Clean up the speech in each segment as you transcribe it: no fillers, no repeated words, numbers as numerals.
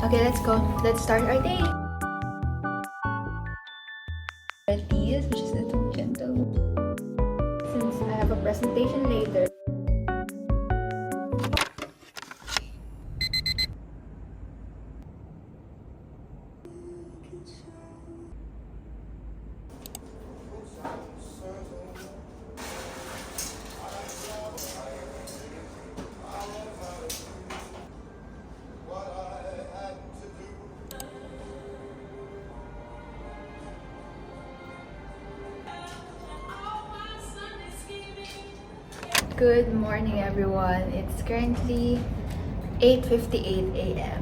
Okay, let's go. Let's start our day. Which is a gentle. Since I have a presentation later. Good morning, everyone. It's currently 8:58 a.m.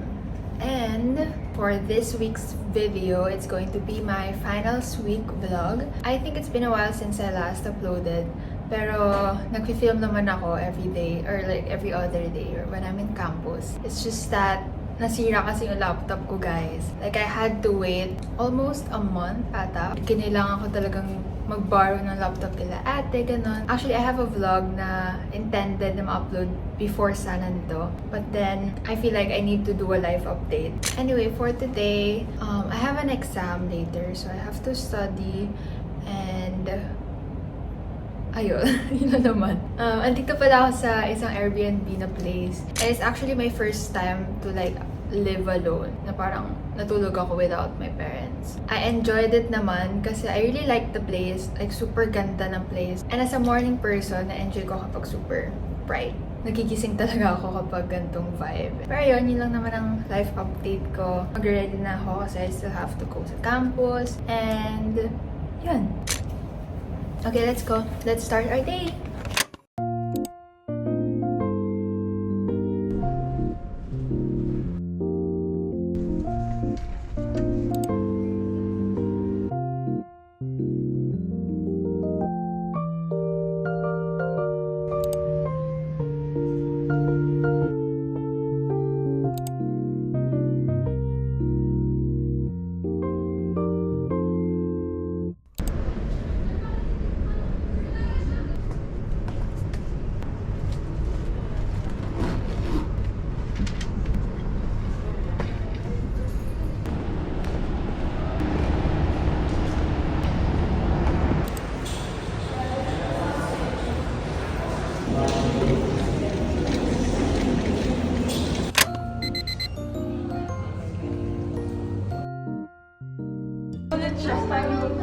And for this week's video, it's going to be my finals week vlog. I think it's been a while since I last uploaded. Pero nag-film naman ako every day or like every other day or when I'm in campus. It's just that nasira kasi yung laptop ko, guys. Like, I had to wait almost a month ata. Kinailangan ko talagang mag-borrow ng laptop nila ate, ganon. Actually, I have a vlog na intended na ma-upload before sana nito. But then, I feel like I need to do a live update. Anyway, for today, I have an exam later. So, I have to study and ayun, yun na naman. Andito pala ako sa isang Airbnb na place. And it's actually my first time to like live alone. Na parang natulog ako without my parents. I enjoyed it naman kasi I really liked the place. Like, super ganda ng place. And as a morning person, na-enjoy ko kapag super bright. Nagigising talaga ako kapag gantong vibe. Pero yun lang naman ang life update ko. Mag-ready na ako kasi I still have to go sa campus. And yun. Okay, let's go. Let's start our day.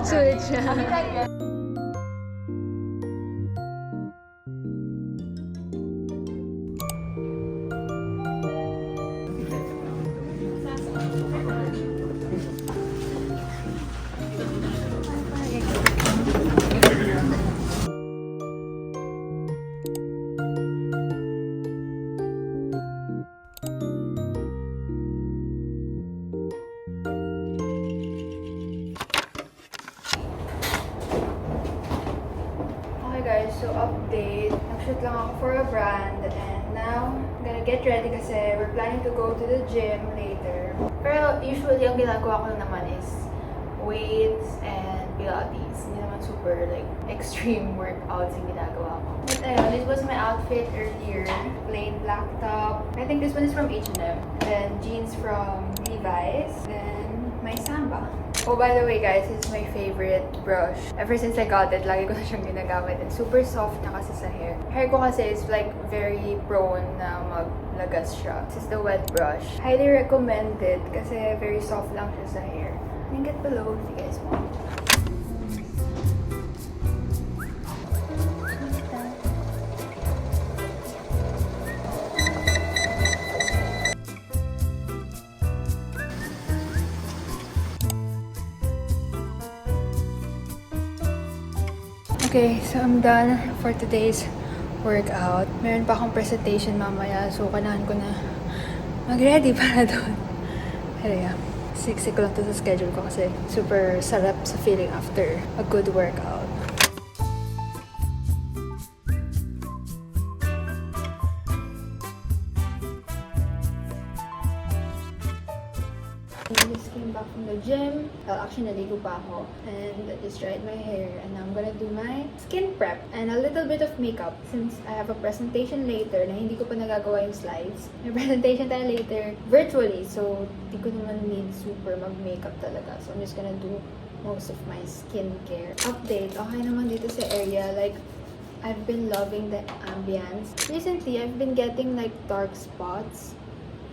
Sulit siya. Guys, so update. Nag-shoot lang ako for a brand and now I'm gonna get ready kasi we're planning to go to the gym later. Pero usually ang ginagawa ko naman is weights and pilates. Hindi naman super like extreme workouts yung ginagawa ko. But ayun, this was my outfit earlier. Plain black top. I think this one is from H&M. Then jeans from Levi's. Then my Samba. Oh, by the way, guys, this is my favorite brush. Ever since I got it, lagi ko na siyang ginagamit. And super soft na kasi sa hair. Hair ko kasi is like very prone na maglagas siya. This is the wet brush. Highly recommended kasi very soft lang siya sa hair. Link it below if you guys want. Okay, so I'm done for today's workout. Meron pa akong presentation mamaya, so kailangan ko na mag-ready para doon. Pero yeah, siksik ko lang to sa schedule ko kasi super sarap sa feeling after a good workout. I just came back from the gym. Well, actually, naligo pa ako. And I just dried my hair. And now I'm gonna do my skin prep. And a little bit of makeup. Since I have a presentation later na hindi ko pa nagagawa yung slides. May presentation tayo later virtually. So, di ko naman need super mag-makeup talaga. So, I'm just gonna do most of my skincare. Update. Okay naman dito sa area. Like, I've been loving the ambience. Recently, I've been getting like dark spots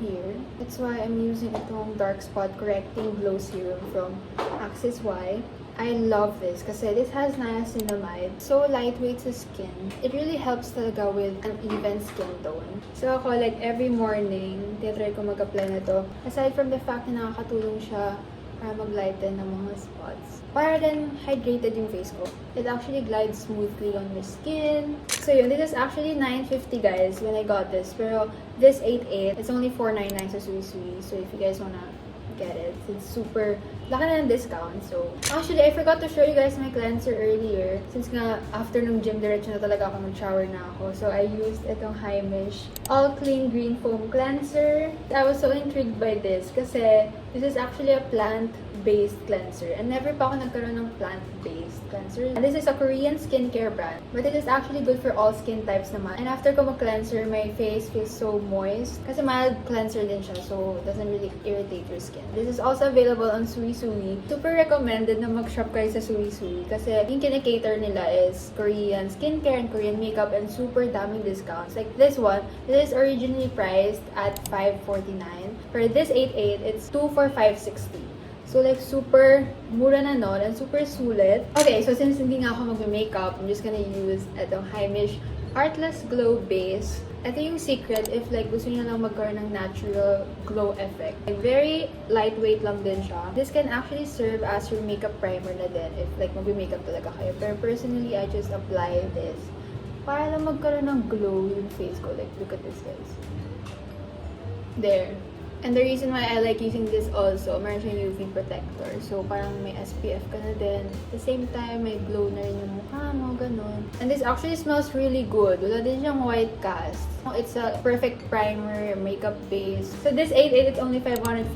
here. That's why I'm using itong dark spot correcting glow serum from Axis Y. I love this kasi this has niacinamide. So lightweight sa skin. It really helps talaga with an even skin tone. So ako like every morning, titry ko mag-apply na to. Aside from the fact na nakakatulong siya para mag-lighten ng mga spots. Para din hydrated yung face ko. It actually glides smoothly on my skin. So yun, this is actually $9.50 guys when I got this. Pero this 8.8, it's only $4.99 sa Suisui. So if you guys wanna get it, it's super laki na ng discount. So actually, I forgot to show you guys my cleanser earlier. Since nga after nung gym, diretso na talaga ako mag-shower na ako. So I used itong Heimish All Clean Green Foam Cleanser. I was so intrigued by this kasi this is actually a plant-based cleanser. And never pa ako nagkaroon ng plant-based cleanser. And this is a Korean skincare brand. But it is actually good for all skin types naman. And after ko mag-cleanser, my face feels so moist. Kasi mild cleanser din siya. So it doesn't really irritate your skin. This is also available on Suisui. Super recommended na mag-shop kayo sa Suisui. Kasi yung kinikater nila is Korean skincare and Korean makeup and super daming discounts. Like this one, this is originally priced at $5.49. For this 8.8, it's 2 for $5.60. So like super mura na nun and super sulit. Okay, so since hindi nga ako mag-makeup, I'm just gonna use itong Heimish Artless Glow Base. Ito yung secret if like gusto niyo lang magkaroon ng natural glow effect. Like, very lightweight lang din siya. This can actually serve as your makeup primer na din if like mag-makeup talaga kayo. Pero personally, I just apply this para lang magkaroon ng glow yung face ko. Like, look at this guys. There. And the reason why I like using this also, meron siyang UV protector. So, parang may SPF ka na din. At the same time, may glow na rin yung mukha mo, ganun. And this actually smells really good. Wala din siyang white cast. It's a perfect primer, makeup base. So, this 8.8, it's only $549,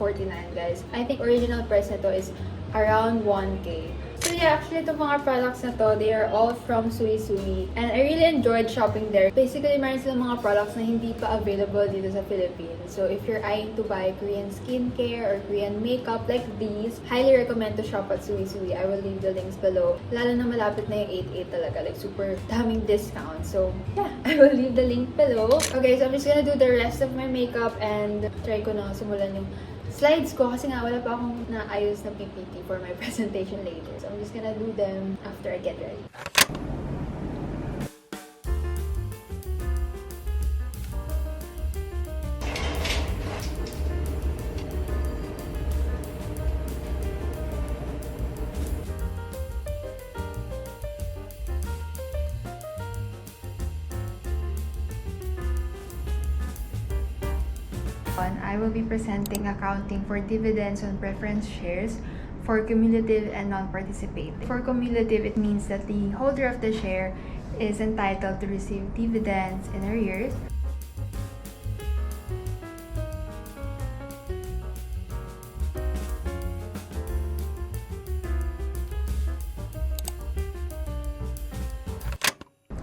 guys. I think original price na to is around 1K. So yeah, actually itong mga products na to, they are all from Suisui. And I really enjoyed shopping there. Basically, meron silang mga products na hindi pa available dito sa Philippines. So if you're eyeing to buy Korean skincare or Korean makeup like these, highly recommend to shop at Suisui. I will leave the links below. Lalo na malapit na yung 8.8 talaga. Like super daming discount. So yeah, I will leave the link below. Okay, so I'm just gonna do the rest of my makeup and try ko na simulan yung slides ko kasi nga wala pa akong naayos na PPT for my presentation later. So I'm just gonna do them after I get ready. I will be presenting accounting for dividends on preference shares for cumulative and non-participating. For cumulative, it means that the holder of the share is entitled to receive dividends in arrears.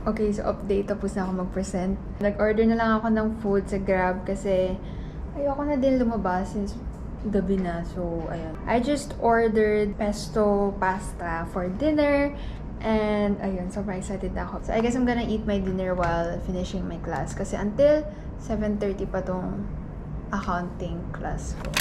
Okay, so update. Tapos na ako mag-present. Nag-order na lang ako ng food sa Grab kasi ayoko na din lumabas since gabi na. So, ayun. I just ordered pesto pasta for dinner. And, ayun, sobrang excited na ako. So, I guess I'm gonna eat my dinner while finishing my class. Kasi until 7:30 pa tong accounting class ko.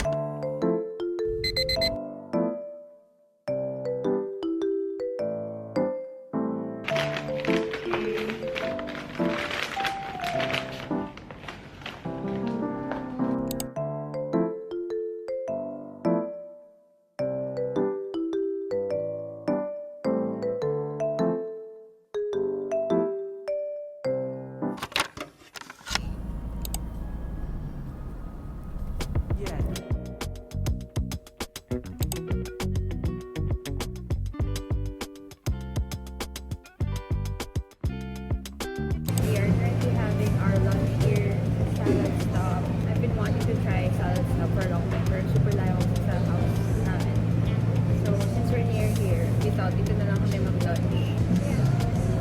dito na lang kami mag-lunch.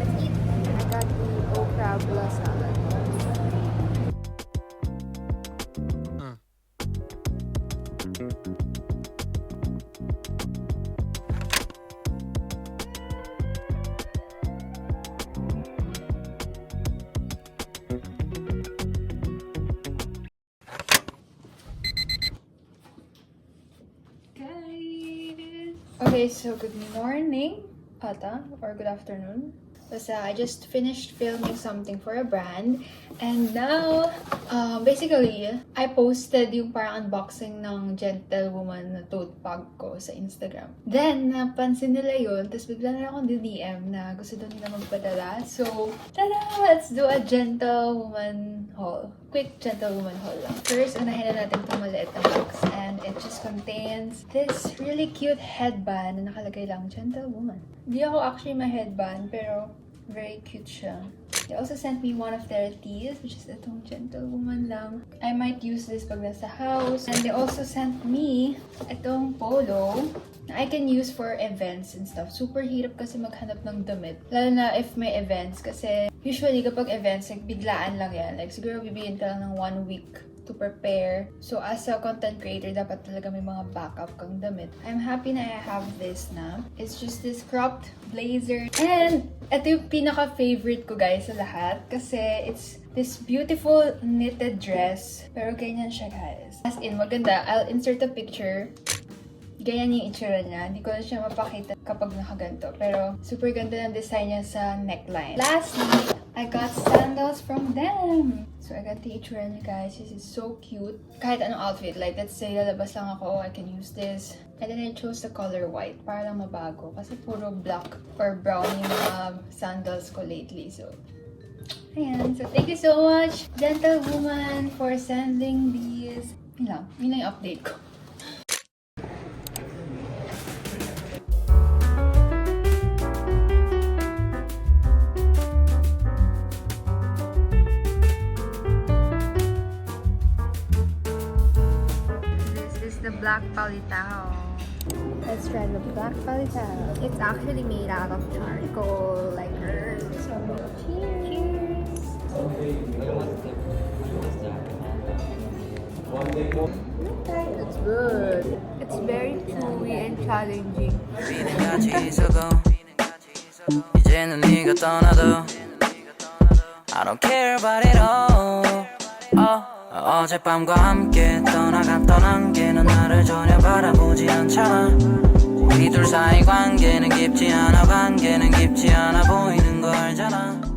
Let's eat. I got the okra bula salad. Okay, so good morning, ata, or good afternoon. Basta, I just finished filming something for a brand. And now, basically, I posted yung parang unboxing ng Gentlewoman na tote bag ko sa Instagram. Then, napansin nila yun. Tapos bigla na akong DM na gusto daw nila magpadala. So, tada! Let's do a Gentlewoman haul. Quick Gentlewoman haul lang. First, unahin na natin itong maliit na box. And it just contains this really cute headband na nakalagay lang Gentlewoman. Hindi ako actually may headband, pero very cute siya. They also sent me one of their tees, which is itong Gentlewoman lang. I might use this pag nasa house. And they also sent me itong polo na I can use for events and stuff. Super hirap kasi maghanap ng damit. Lalo na if may events. Kasi usually kapag events, like biglaan lang yan. Like siguro bibigyan ka lang ng 1 week to prepare. So as a content creator, dapat talaga may mga backup kang damit. I'm happy na I have this na. It's just this cropped blazer. And ito yung pinaka-favorite ko guys sa lahat. Kasi it's this beautiful knitted dress. Pero ganyan siya guys. As in, maganda. I'll insert a picture. Ganyan yung itsura niya. Hindi ko na siya mapakita kapag nakaganto. Pero super ganda ng design niya sa neckline. Lastly, I got sandals from them. So I got the itsura niya guys. This is so cute. Kahit anong outfit. Like let's say lalabas lang ako, I can use this. And then I chose the color white para lang mabago. Kasi puro black or brown yung mga sandals ko lately. So ayan. So thank you so much, Gentlewoman, for sending these. Yun lang yung update ko. The black Polito. Let's try the black Polito. It's actually made out of charcoal, like earth. So, cheers! It's good. It's very chewy and challenging. I don't care about it all. 어젯밤과 함께 떠나갔던 안개는 나를 전혀 바라보지 않잖아. 우리 둘 사이 관계는 깊지 않아. 관계는 깊지 않아 보이는 거 알잖아.